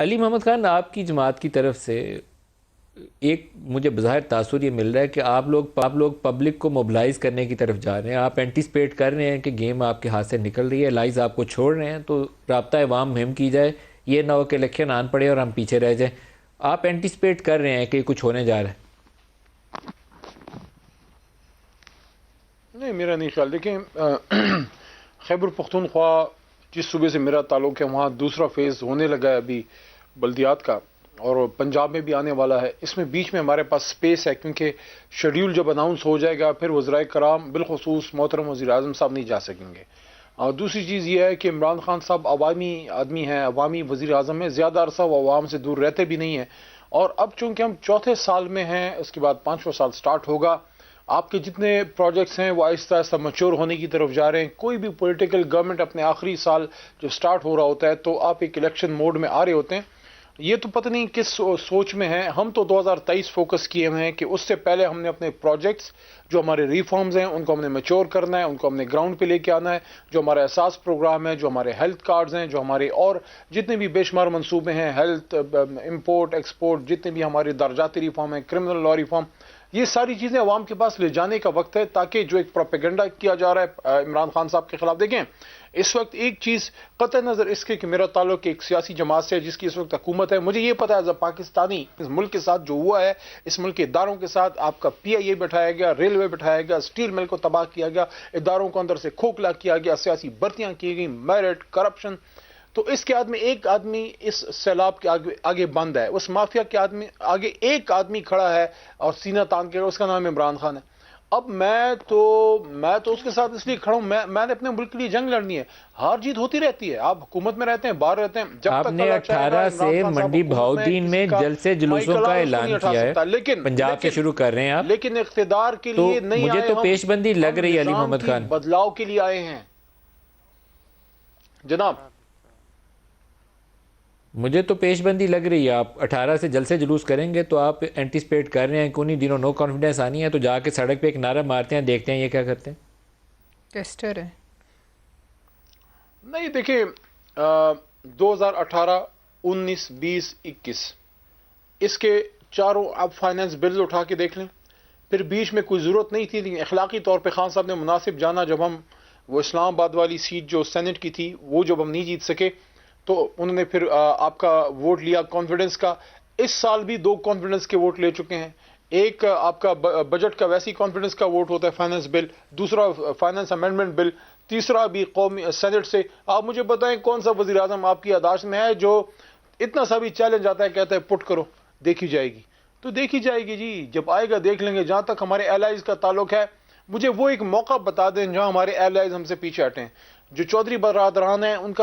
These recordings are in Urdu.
علی محمد خان، آپ کی جماعت کی طرف سے ایک مجھے بظاہر تاثر یہ مل رہا ہے کہ آپ لوگ پبلک کو موبلائز کرنے کی طرف جا رہے ہیں. آپ اینٹیسپیٹ کر رہے ہیں کہ گیم آپ کے ہاتھ سے نکل رہی ہے، لائز آپ کو چھوڑ رہے ہیں، تو رابطہ عوام مہم کی جائے. یہ نہ ہو کہ الیکشن آن پڑے اور ہم پیچھے رہ جائیں. آپ اینٹیسپیٹ کر رہے ہیں کہ کچھ ہونے جا رہا ہے؟ نہیں، میرا نہیں خیال. دیکھیں، خیبر پختونخوا جس صوبے سے میرا تعلق ہے وہاں دوسرا فیز ہونے لگا ہے ابھی بلدیات کا، اور پنجاب میں بھی آنے والا ہے. اس میں بیچ میں ہمارے پاس سپیس ہے کیونکہ شیڈیول جب اناؤنس ہو جائے گا پھر وزرائے کرام بالخصوص محترم وزیر اعظم صاحب نہیں جا سکیں گے. اور دوسری چیز یہ ہے کہ عمران خان صاحب عوامی آدمی ہیں، عوامی وزیر اعظم ہیں، زیادہ عرصہ وہ عوام سے دور رہتے بھی نہیں ہیں. اور اب چونکہ ہم چوتھے سال میں ہیں، اس کے بعد پانچواں سال سٹارٹ ہوگا. آپ کے جتنے پروجیکٹس ہیں وہ آہستہ آہستہ میچور ہونے کی طرف جا رہے ہیں. کوئی بھی پولیٹیکل گورنمنٹ اپنے آخری سال جو سٹارٹ ہو رہا ہوتا ہے تو آپ ایک الیکشن موڈ میں آ رہے ہوتے ہیں. یہ تو پتہ نہیں کس سوچ میں ہیں. ہم تو 2023 فوکس کیے ہوئے ہیں کہ اس سے پہلے ہم نے اپنے پروجیکٹس جو ہمارے ریفارمز ہیں ان کو ہم نے میچور کرنا ہے، ان کو ہم نے گراؤنڈ پہ لے کے آنا ہے. جو ہمارا احساس پروگرام ہے، جو ہمارے ہیلتھ کارڈز ہیں، جو ہمارے اور جتنے بھی بے شمار منصوبے ہیں، ہیلتھ، امپورٹ ایکسپورٹ، جتنے بھی ہمارے درجاتی ریفارم ہیں، کرمنل لا ریفارم، یہ ساری چیزیں عوام کے پاس لے جانے کا وقت ہے تاکہ جو ایک پروپیگنڈا کیا جا رہا ہے عمران خان صاحب کے خلاف. دیکھیں، اس وقت ایک چیز قطع نظر اس کے کہ میرا تعلق ایک سیاسی جماعت سے ہے جس کی اس وقت حکومت ہے، مجھے یہ پتا ہے پاکستانی اس ملک کے ساتھ جو ہوا ہے، اس ملک کے اداروں کے ساتھ آپ کا پی آئی اے بٹھایا گیا، ریلوے بٹھایا گیا، اسٹیل مل کو تباہ کیا گیا، اداروں کو اندر سے کھوکھلا کیا گیا، سیاسی بھرتیاں کی گئی، میرٹ، کرپشن. تو اس کے ایک آدمی اس سیلاب کے آگے بند ہے، اس مافیا کے آگے ایک آدمی کھڑا ہے اور سینہ تان کے، اس کا نام عمران خان ہے. اب میں تو اس کے ساتھ اس لیے کھڑا ہوں، میں نے اپنے ملک کے لیے جنگ لڑنی ہے. ہار جیت ہوتی رہتی ہے، آپ حکومت میں رہتے ہیں، باہر رہتے ہیں، جب آپ تک نے اللہ چاہے گا 18 عمران سے خان صاحب منڈی حکومت میں بہاؤدین کسی میں کا جلسے مائی جلوسوں کا کلال اس کو نہیں اعلان اٹھا کیا ہے. سکتا. لیکن پنجاب سے شروع کر رہے ہیں آپ، لیکن اقتدار کے تو لیے نہیں مجھے آئے تو ہم پیش بندی لگ رہی ہے علی نظام محمد کی خان. بدلاؤ کے لیے آئے ہیں جناب. مجھے تو پیش بندی لگ رہی ہے. آپ 18 سے جلسے جلوس کریں گے تو آپ اینٹیسپیٹ کر رہے ہیں کہ انہیں دنوں نو کانفیڈنس آنی ہے تو جا کے سڑک پہ ایک نعرہ مارتے ہیں، دیکھتے ہیں یہ کیا کرتے ہیں. ٹیسٹر ہے. نہیں، دیکھیں، 2018، 19، 20، 21 اس کے چاروں آپ فائنانس بلز اٹھا کے دیکھ لیں. پھر بیچ میں کوئی ضرورت نہیں تھی، لیکن اخلاقی طور پہ خان صاحب نے مناسب جانا جب ہم وہ اسلام آباد والی سیٹ جو سینٹ کی تھی وہ جب ہم نہیں جیت سکے تو انہوں نے پھر آپ کا ووٹ لیا کانفیڈنس کا. اس سال بھی 2 کانفیڈنس کے ووٹ لے چکے ہیں. ایک آپ کا بجٹ کا ویسی کانفیڈنس کا ووٹ ہوتا ہے فائنانس بل، دوسرا فائنانس امینڈمنٹ بل، تیسرا بھی قومی سینٹ سے. آپ مجھے بتائیں کون سا وزیر اعظم آپ کی یادداشت میں ہے جو اتنا سا بھی چیلنج آتا ہے کہتا ہے پٹ کرو، دیکھی جائے گی. تو دیکھی جائے گی جی، جب آئے گا دیکھ لیں گے. جہاں تک ہمارے ایلائز کا تعلق ہے، مجھے وہ ایک موقع بتا دیں جہاں ہمارے ایلائز ہم سے پیچھے ہٹیں. جو چودھری برادران ہیں ان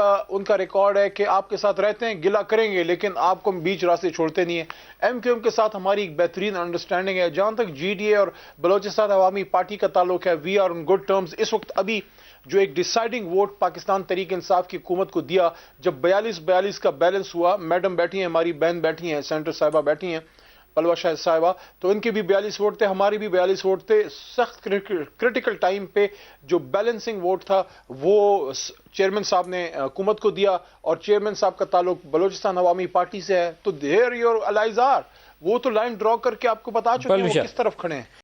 کا ریکارڈ ہے کہ آپ کے ساتھ رہتے ہیں، گلہ کریں گے لیکن آپ کو بیچ راستے چھوڑتے نہیں ہیں. ایم کیو ایم کے ساتھ ہماری ایک بہترین انڈرسٹینڈنگ ہے. جہاں تک جی ڈی اے اور بلوچستان عوامی پارٹی کا تعلق ہے، we are in good terms. اس وقت ابھی جو ایک ڈیسائیڈنگ ووٹ پاکستان تحریک انصاف کی حکومت کو دیا جب 42-42 کا بیلنس ہوا، میڈم بیٹھی ہیں، ہماری بہن بیٹھی ہیں، سینٹر صاحبہ بیٹھی ہیں، پلوا شاہ صاحبہ، تو ان کے بھی 42 ووٹ تھے، ہمارے بھی 42 ووٹ تھے. سخت کرٹیکل ٹائم پہ جو بیلنسنگ ووٹ تھا وہ چیئرمین صاحب نے حکومت کو دیا، اور چیئرمین صاحب کا تعلق بلوچستان عوامی پارٹی سے ہے. تو دیر یور الائز آر، وہ تو لائن ڈرا کر کے آپ کو بتا چکے ہیں وہ کس طرف کھڑے ہیں.